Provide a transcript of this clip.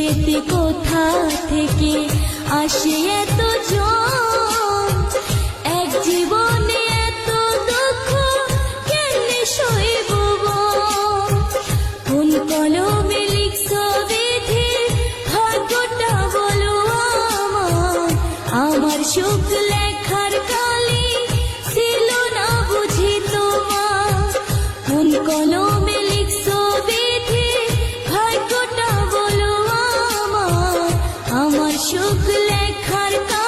পেতে কোথা থেকে আসে এত জন, এক জীবনে এত দুঃখ কেমনে সইব বল। কোন কলমে লিখছো বিধি ভাগ্যটা বলো আমার, আমার সুখ লেখার কালি ছিল না বুঝি তোমার। কোন কলমে লিখছো বিধি ভাগ্যটা বলো আমার, আমার সুখ লেখার কালি